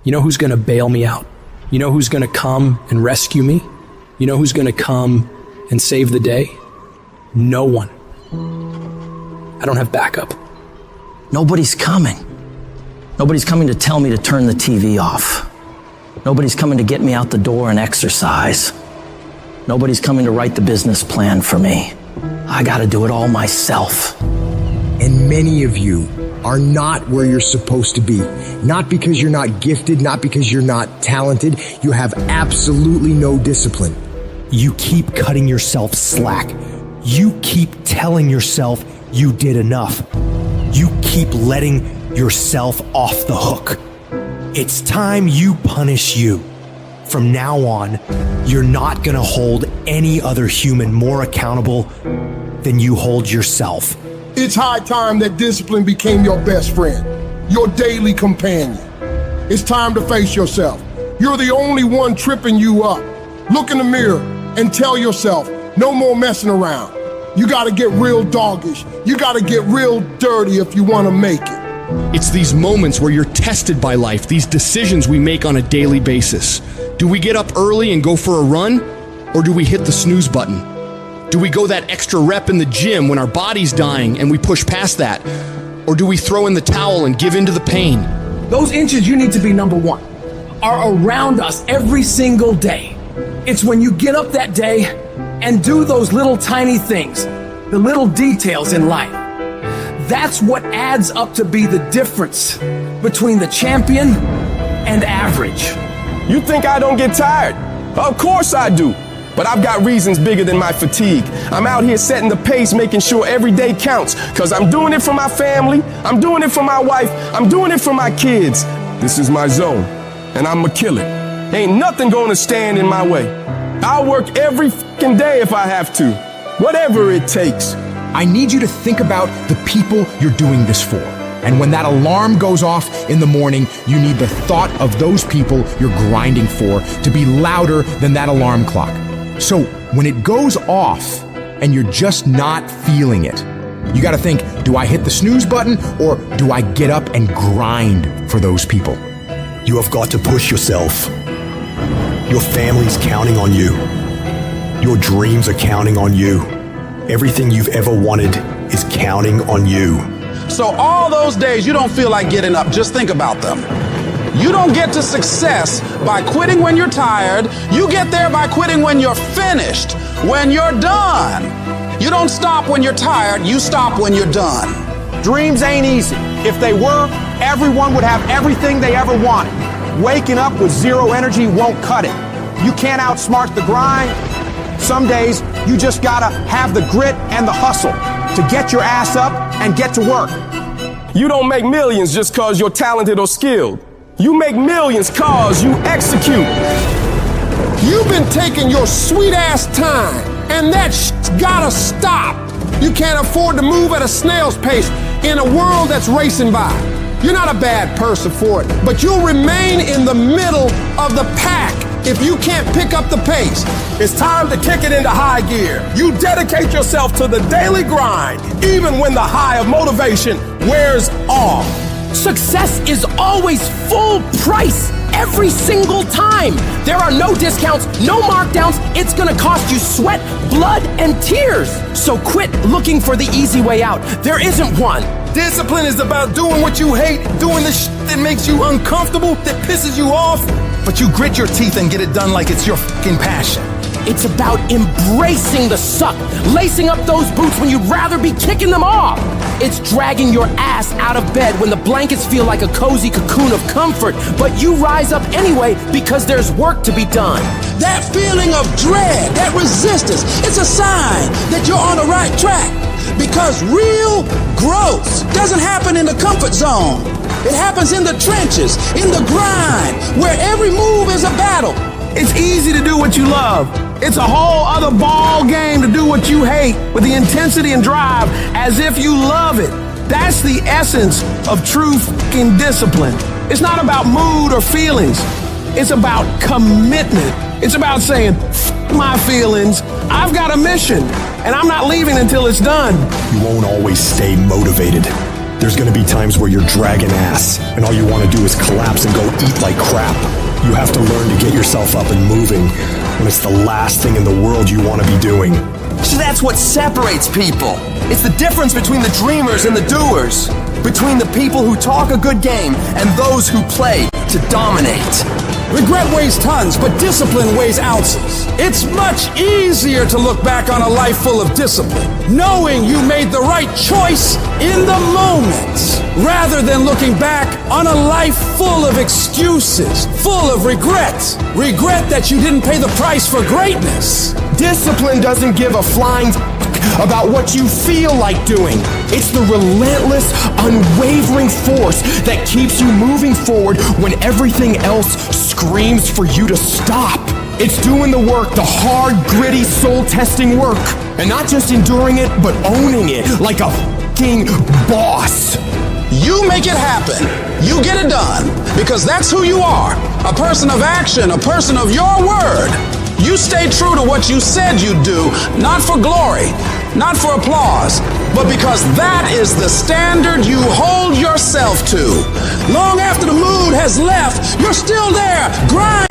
You know who's going to bail me out? You know who's going to come and rescue me? You know who's going to come and save the day? No one. I don't have backup. Nobody's coming. Nobody's coming to tell me to turn the TV off. Nobody's coming to get me out the door and exercise. Nobody's coming to write the business plan for me. I gotta do it all myself. And many of you are not where you're supposed to be. Not because you're not gifted, not because you're not talented. You have absolutely no discipline. You keep cutting yourself slack. You keep telling yourself you did enough. You keep letting yourself off the hook. It's time you punish you. From now on, you're not gonna hold any other human more accountable than you hold yourself. It's high time that discipline became your best friend, your daily companion. It's time to face yourself. You're the only one tripping you up. Look in the mirror and tell yourself, no more messing around. You gotta get real doggish. You gotta get real dirty if you wanna make it. It's these moments where you're tested by life, these decisions we make on a daily basis. Do we get up early and go for a run? Or do we hit the snooze button? Do we go that extra rep in the gym when our body's dying and we push past that? Or do we throw in the towel and give in to the pain? Those inches you need to be number one are around us every single day. It's when you get up that day and do those little tiny things, the little details in life. That's what adds up to be the difference between the champion and average. You think I don't get tired? Of course I do. But I've got reasons bigger than my fatigue. I'm out here setting the pace, making sure every day counts. Cause I'm doing it for my family, I'm doing it for my wife, I'm doing it for my kids. This is my zone, and I'ma kill it. Ain't nothing gonna stand in my way. I'll work every fucking day if I have to. Whatever it takes. I need you to think about the people you're doing this for. And when that alarm goes off in the morning, you need the thought of those people you're grinding for to be louder than that alarm clock. So when it goes off and you're just not feeling it, you gotta think, do I hit the snooze button or do I get up and grind for those people? You have got to push yourself. Your family's counting on you. Your dreams are counting on you. Everything you've ever wanted is counting on you. So all those days you don't feel like getting up, just think about them. You don't get to success by quitting when you're tired. You get there by quitting when you're finished, when you're done. You don't stop when you're tired, you stop when you're done. Dreams ain't easy. If they were, everyone would have everything they ever wanted. Waking up with zero energy won't cut it. You can't outsmart the grind. Some days, you just gotta have the grit and the hustle to get your ass up and get to work. You don't make millions just cause you're talented or skilled. You make millions cause you execute. You've been taking your sweet ass time, and that shit's gotta stop. You can't afford to move at a snail's pace in a world that's racing by. You're not a bad person for it, but you'll remain in the middle of the pack if you can't pick up the pace. It's time to kick it into high gear. You dedicate yourself to the daily grind, even when the high of motivation wears off. Success is always full price every single time. There are no discounts, no markdowns. It's gonna cost you sweat, blood, and tears. So quit looking for the easy way out. There isn't one. Discipline is about doing what you hate, doing the shit that makes you uncomfortable, that pisses you off, but you grit your teeth and get it done like it's your fucking passion. It's about embracing the suck, lacing up those boots when you'd rather be kicking them off. It's dragging your ass out of bed when the blankets feel like a cozy cocoon of comfort, but you rise up anyway because there's work to be done. That feeling of dread, that resistance, it's a sign that you're on the right track. Because real growth doesn't happen in the comfort zone. It happens in the trenches, in the grind, where every move is a battle. It's easy to do what you love. It's a whole other ball game to do what you hate with the intensity and drive as if you love it. That's the essence of true fucking discipline. It's not about mood or feelings. It's about commitment. It's about saying, F my feelings, I've got a mission, and I'm not leaving until it's done. You won't always stay motivated. There's gonna be times where you're dragging ass, and all you wanna do is collapse and go eat like crap. You have to learn to get yourself up and moving when it's the last thing in the world you wanna be doing. So that's what separates people. It's the difference between the dreamers and the doers. Between the people who talk a good game and those who play to dominate. Regret weighs tons, but discipline weighs ounces. It's much easier to look back on a life full of discipline, knowing you made the right choice in the moment, rather than looking back on a life full of excuses, full of regret. Regret that you didn't pay the price for greatness. Discipline doesn't give a flying about what you feel like doing. It's the relentless, unwavering force that keeps you moving forward when everything else screams for you to stop. It's doing the work, the hard, gritty, soul-testing work. And not just enduring it, but owning it like a fucking boss. You make it happen. You get it done. Because that's who you are. A person of action, a person of your word. You stay true to what you said you'd do, not for glory, not for applause, but because that is the standard you hold yourself to. Long after the mood has left, you're still there. Grind.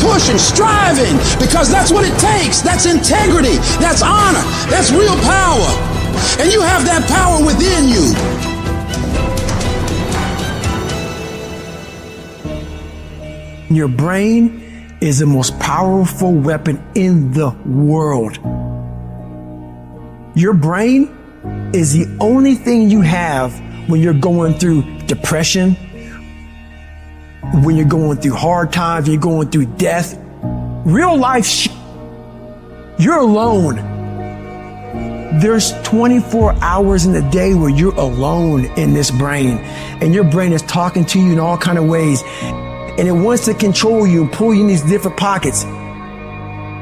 Pushing, striving, because that's what it takes. That's integrity, that's honor, that's real power. And you have that power within you. Your brain is the most powerful weapon in the world. Your brain is the only thing you have when you're going through depression, when you're going through hard times, you're going through death, real life you're alone. There's 24 hours in the day where you're alone in this brain, and your brain is talking to you in all kind of ways, and it wants to control you and pull you in these different pockets.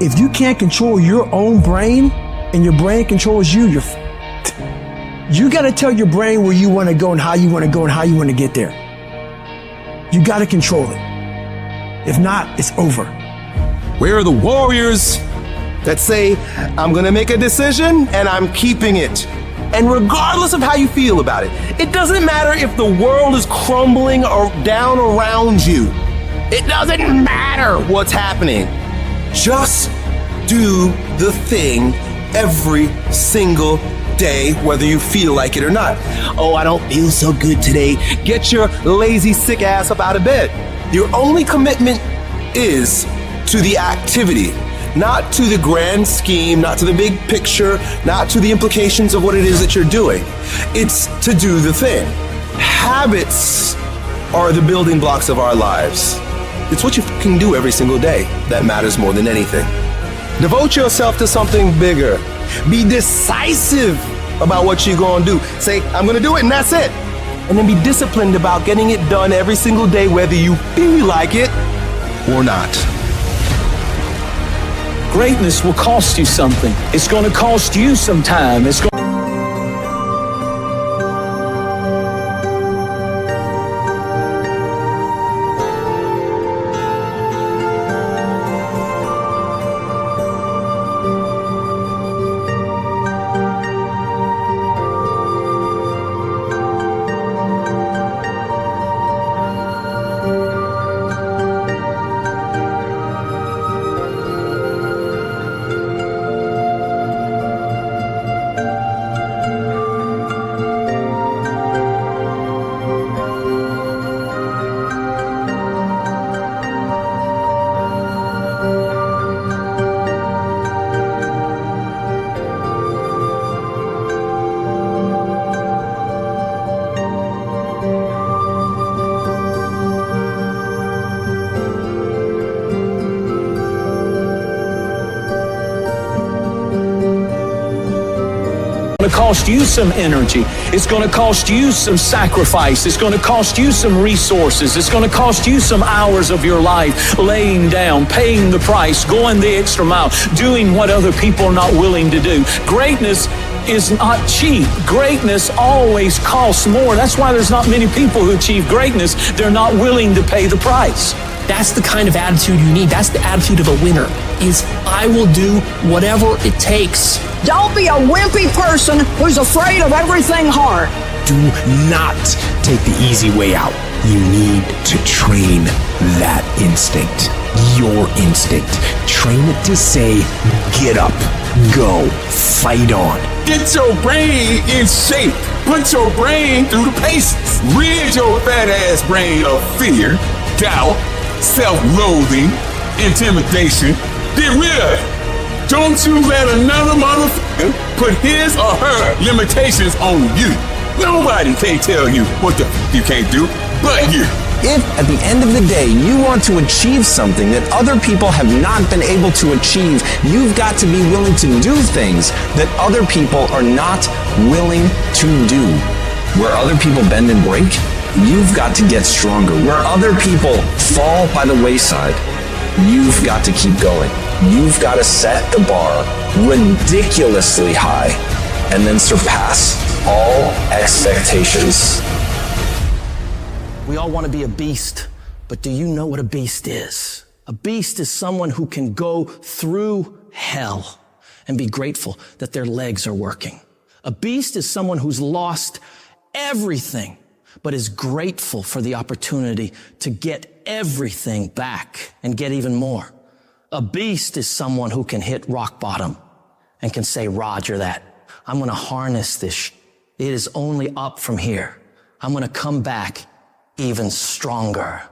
If you can't control your own brain and your brain controls you, you got to tell your brain where you want to go and how you want to go and how you want to get there. You got to control it. If not, it's over. Where are the warriors that say, I'm going to make a decision and I'm keeping it? And regardless of how you feel about it, it doesn't matter if the world is crumbling or down around you. It doesn't matter what's happening. Just do the thing every single day, whether you feel like it or not. Oh, I don't feel so good today. Get your lazy, sick ass up out of bed. Your only commitment is to the activity, not to the grand scheme, not to the big picture, not to the implications of what it is that you're doing. It's to do the thing. Habits are the building blocks of our lives. It's what you can do every single day that matters more than anything. Devote yourself to something bigger. Be decisive about what you're gonna do. Say, I'm gonna do it and that's it. And then be disciplined about getting it done every single day, whether you feel like it or not. Greatness will cost you something. It's going to cost you some time. It's going to cost you some energy. It's going to cost you some sacrifice. It's going to cost you some resources. It's going to cost you some hours of your life laying down, paying the price, going the extra mile, doing what other people are not willing to do. Greatness is not cheap. Greatness always costs more. That's why there's not many people who achieve greatness. They're not willing to pay the price. That's the kind of attitude you need. That's the attitude of a winner, is I will do whatever it takes. Don't be a wimpy person who's afraid of everything hard. Do not take the easy way out. You need to train that instinct, your instinct. Train it to say, get up, go, fight on. Get your brain in shape. Put your brain through the paces. Rid your fat ass brain of fear, doubt, self-loathing, intimidation. Get rid of it. Don't you let another motherfucker put his or her limitations on you. Nobody can tell you what the you can't do but you. If at the end of the day you want to achieve something that other people have not been able to achieve, you've got to be willing to do things that other people are not willing to do. Where other people bend and break, you've got to get stronger. Where other people fall by the wayside, you've got to keep going. You've got to set the bar ridiculously high and then surpass all expectations. We all want to be a beast, but do you know what a beast is? A beast is someone who can go through hell and be grateful that their legs are working. A beast is someone who's lost everything, but is grateful for the opportunity to get everything back and get even more. A beast is someone who can hit rock bottom and can say, Roger that. I'm going to harness this. It is only up from here. I'm going to come back even stronger.